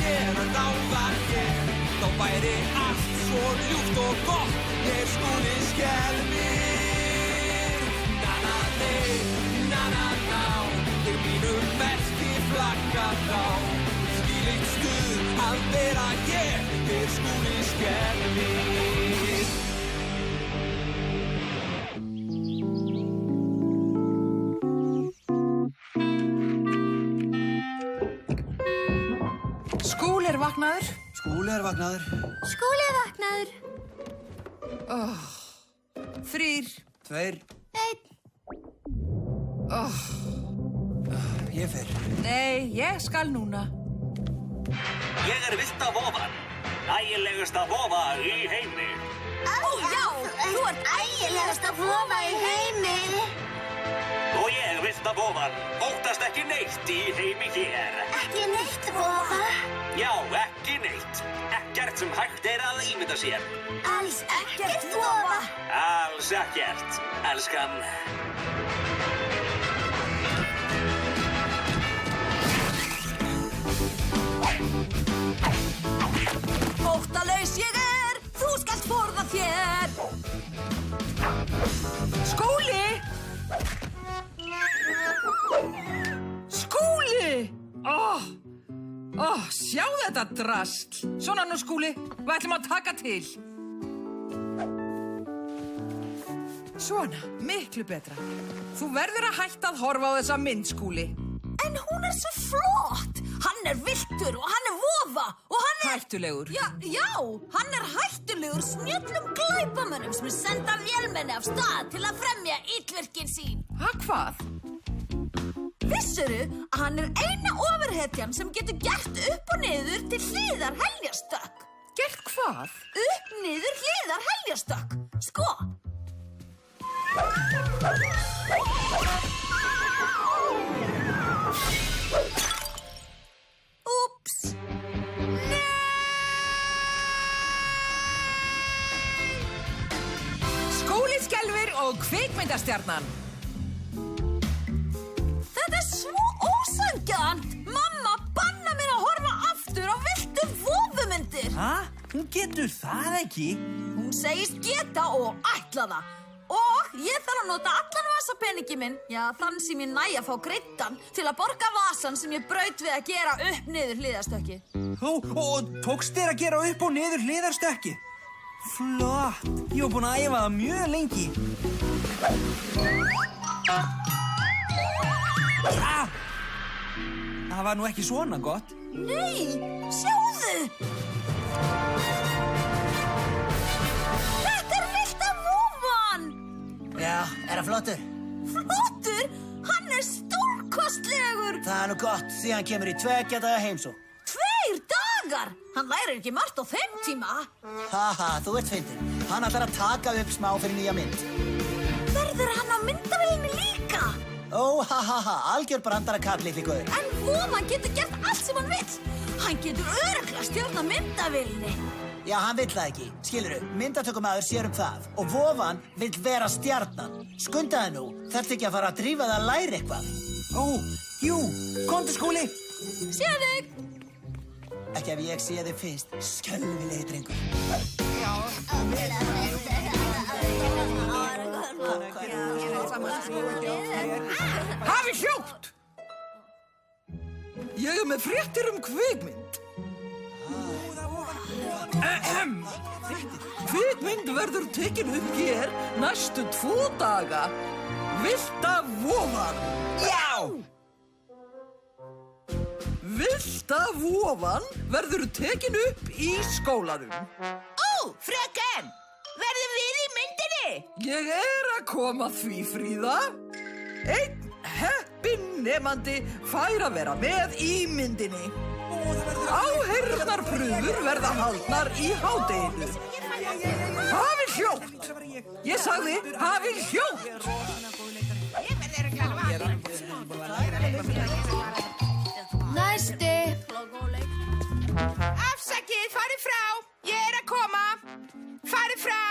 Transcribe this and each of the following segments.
hér, ráða hér. Þá væri allt svo ljúft og gott, ég Skúli Skelmir. Na-na-nei, na-na-ná, ég mínum merki flagga þá. Þvílíkt stuð að vera ég Skúli Skelmir. Skúli er vaknaður. Skúli er vaknaður. Skúli er vaknaður. 3, 2. 1. Ég fer. Nei, ég skal núna. Ég er villta vofan. Ægilegasta vofa í heimi. Ó, já, þú ert ægilegasta vofa í heimi. Og ég, villta vofan, óttast ekki neitt í heimi hér. Ekki neitt, vofa. Já, ekki neitt. Ekkert sem hægt er að ímynda sér. Alls ekkert, vofa. Alls ekkert, elskan. Óttalaus ég er, þú skalt forða þér. Skúli! Skúli! Sjá þetta drasl. Svona nú, Skúli, við ætlum að taka til. Svona, miklu betra. Þú verður að hætta að horfa á þessa mynd, Skúli. En hún er svo flott. Hann er villtur og hann er vofa og hann er... Hættulegur. Já, hann er hættulegur snjöllum glæpamönnum sem senda vélmenni af stað til að fremja illvirkin sín. Hvað? Vissirðu að hann er eina ofurhetjan sem getur gert upp og niður til hliðar heljarstökk? Gert hvað? Upp, niður, hliðar heljarstökk. Sko. Úps. Nei! Skúli Skelfir og kvikmyndastjarnan. Þetta er svo ósanngjarnt! Mamma banna mér að horfa aftur á villtu vofumyndir! Hún getur það ekki. Hún segist geta og ætla það. Og ég þarf að nota allan vasapeningi minn, já, þann sem ég næ að fá greiddan, til að borga vasan sem ég braut við að gera upp niður hliðarstökki. Og tókst þér að gera upp og niður hliðarstökki? Flott. Ég var búin að æfa það mjög lengi. Það var nú ekki svona gott. Nei, sjáðu! Þetta er villta vofan! Já, er það flottur? Flottur? Hann er stórkostlegur! Það er nú gott, því hann kemur í 2 daga heimsókn. 2 dagar? Hann lærir ekki margt á þeim tíma. Haha, þú ert fyndin. Hann ætlar að taka upp smá fyrir nýja mynd. Verður hann á myndavélinni líka? Ó, algjör brandara kall, litli guður. En vofan getur gert allt sem hann vill. Hann getur örugglega stjórna myndavélinni. Já, hann vill það ekki. Skilurðu, myndatökumaður sér það. Og vofan vill vera stjarnan. Skundaðu nú, þarftu ekki að fara að drífa það að læra eitthvað. Ó, jú, komdu Skúli. Sé þig! Ekki ef ég sé þig fyrst, skelfilegi drengur. Hafi hljótt! Ég er með fréttir kvikmynd. Kvikmynd verður tekin upp hér næstu 2 daga. Villta vofan. Já! Villta vofan verður tekin upp í skólanum. Ó, fröken! Verðum við í myndinni? Ég er að koma því, Fríða. Einn heppinn nemandi fær að vera með í myndinni. Áheyrnarprufur verða haldnar í hádeginu. Hafi hljótt! Ég sagði hafi hljótt! Næsti. Afsakið, farið frá. Ég er að koma. Farið frá.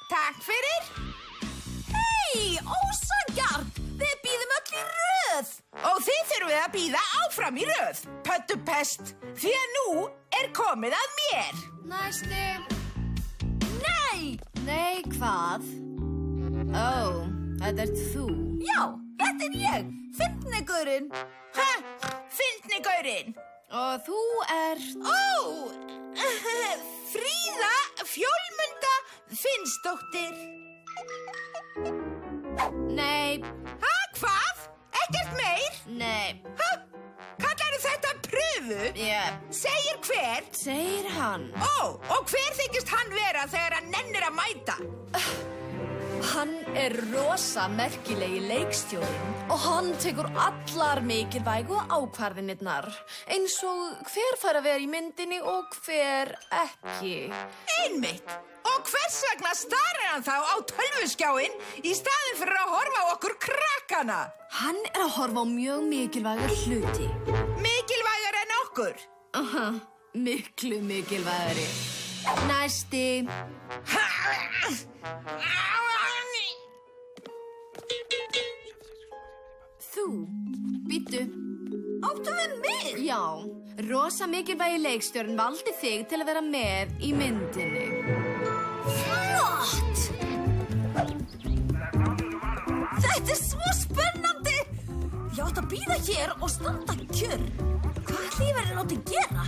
Takk fyrir. Hei, ósanngjarnt! Við bíðum öll í röð. Og þið þurfið þurfum við að bíða áfram í röð. Pöddupest, því að nú komið að mér. Næsti. Nei! Nei, hvað? Ó, þetta ert þú. Já, þetta ég, fyndni-gaurinn. Hæ? Fyndni-gaurinn? Og þú ert... Ó, Fríða Fjólmunda Finnsdóttir. Nei. Hæ, hvað? Ekkert meir? Nei. Hæ? Kallarðu þetta pröfu? Segir hver? Segir hann. Ó, og hver þykist hann vera þegar hann nennir að mæta? Hann rosa merkilegi leikstjórinn og hann tekur allar mikilvægu ákvarðanirnar eins og hver fær að vera í myndinni og hver ekki. Einmitt. Og hvers vegna starir hann þá á tölvuskjáinn í staðinn fyrir að horfa á okkur krakkana? Hann að horfa á mjög mikilvægur hluti. Mikilvægur en okkur? Miklu mikilvægari. Næsti. Þú, býttu. Áttu við mig? Já, rosa mikilvægi leikstjórinn valdi þig til að vera með í myndinni. Flott! Þetta svo spennandi! Ég átt að bíða hér og standa kjör. Hvað ætli ég verið láti gera?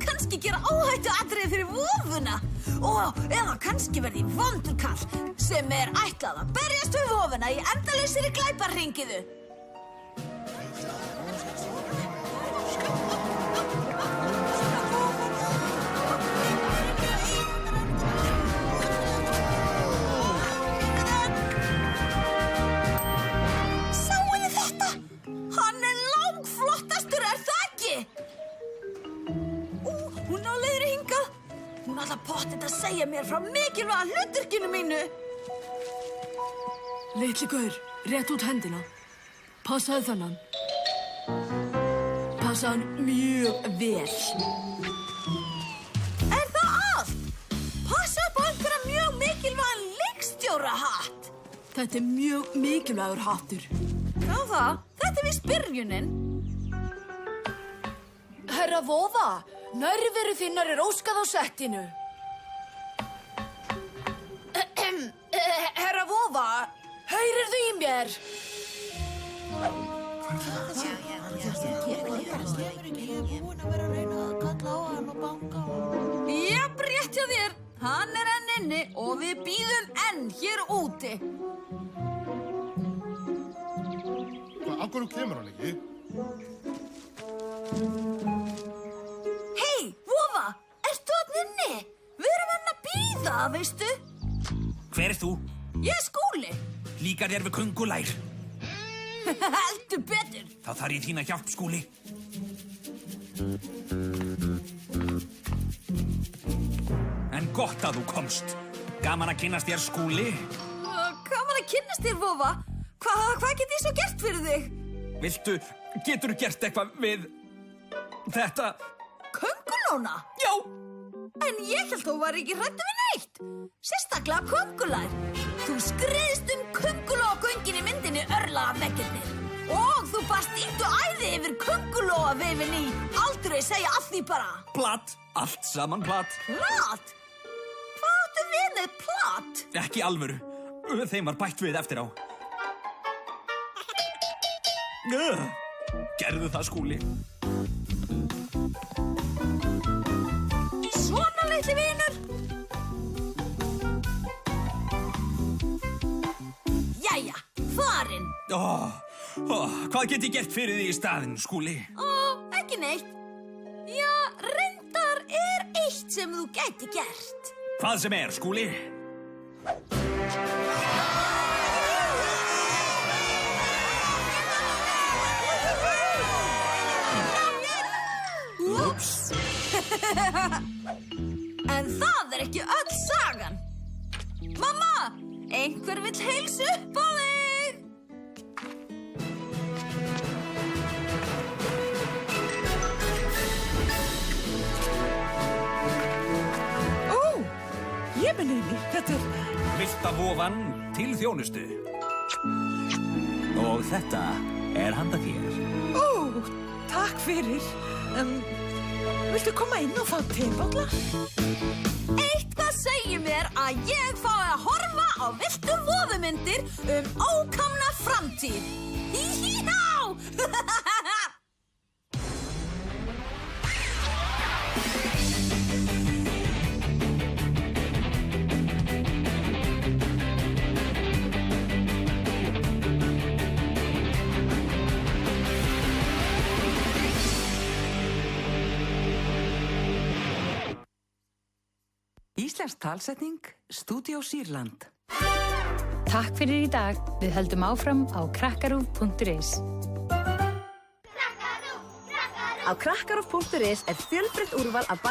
Kannski gera áhættuatriði fyrir vofuna. Eða kannski verði vondur kall sem ætlað að berjast við vofuna í endalausri glæpahringiðu. Sáuði þetta? Hann langflottastur, það ekki? Hún á leiðri hingað. Hún ætla pottþétt að segja mér frá mikilvæga hlutverkinu mínu. Litli gaur, rétt út hendina. Passaðu þennan. Passaðu hann mjög vel. Er það allt? Passa upp á einhverja mjög mikilvægan leikstjórahatt. Þetta mjög mikilvægur hattur. Hvað það? Þetta víst byrjunin. Herra Vofa, nærveru þinnar óskað á settinu. Herra Vofa, heyrirðu í mér? Jafn rétt hjá þér. Hann enn inni og við bíðum enn hér úti. Af hverju kemur hann ekki? Hei, Vofa, ertu þarna inni? Við erum enn að bíða, veistu? Hver er þú? Ég Skúli. Líkar þér við köngulær? Heldur betur. Þá þarf ég þína hjálp, Skúli. En gott að þú komst. Gaman að kynnast þér, Skúli. Gaman að kynnast þér, Vofa. Hvað get ég svo gert fyrir þig? Geturðu gert eitthvað við þetta? Köngulóna? Já. En ég held þú var ekki hræddur við neitt. Sérstaklega köngulær. Þú skriðst köngulóagöngin í myndinni örlagaveggirnir. Og þú barst illt og æði yfir köngulóaveifin í aldrei segja að því bara. Platt. Allt saman platt. Platt? Hvað áttu við með platt? Ekki alvöru. Þeim var bætt við eftir á. Gerðu það, Skúli. Svona, litli vinur. Jæja, farin. Hvað get ég gert fyrir því í staðinn, Skúli? Ekki neitt. Já, reyndar eitt sem þú gæti gert. Hvað sem Skúli? Úps. En það ekki öll sagan. Mamma, einhver vill heilsa upp á þig. Ég minn inni, þetta Villta vofan til þjónustu. Og þetta er handa þér. Ó, takk fyrir. Viltu koma inn og fá tebolla? Eitthvað segir mér að ég fái að horfa á villtu voðumyndir ókomna framtíð. Hí-hí-há! Íslensk talsetning, Stúdíó Sýrland. Takk fyrir í dag. Við höldum áfram á krakkarúv.is. Á krakkarúv.is er fjölbreytt úrval af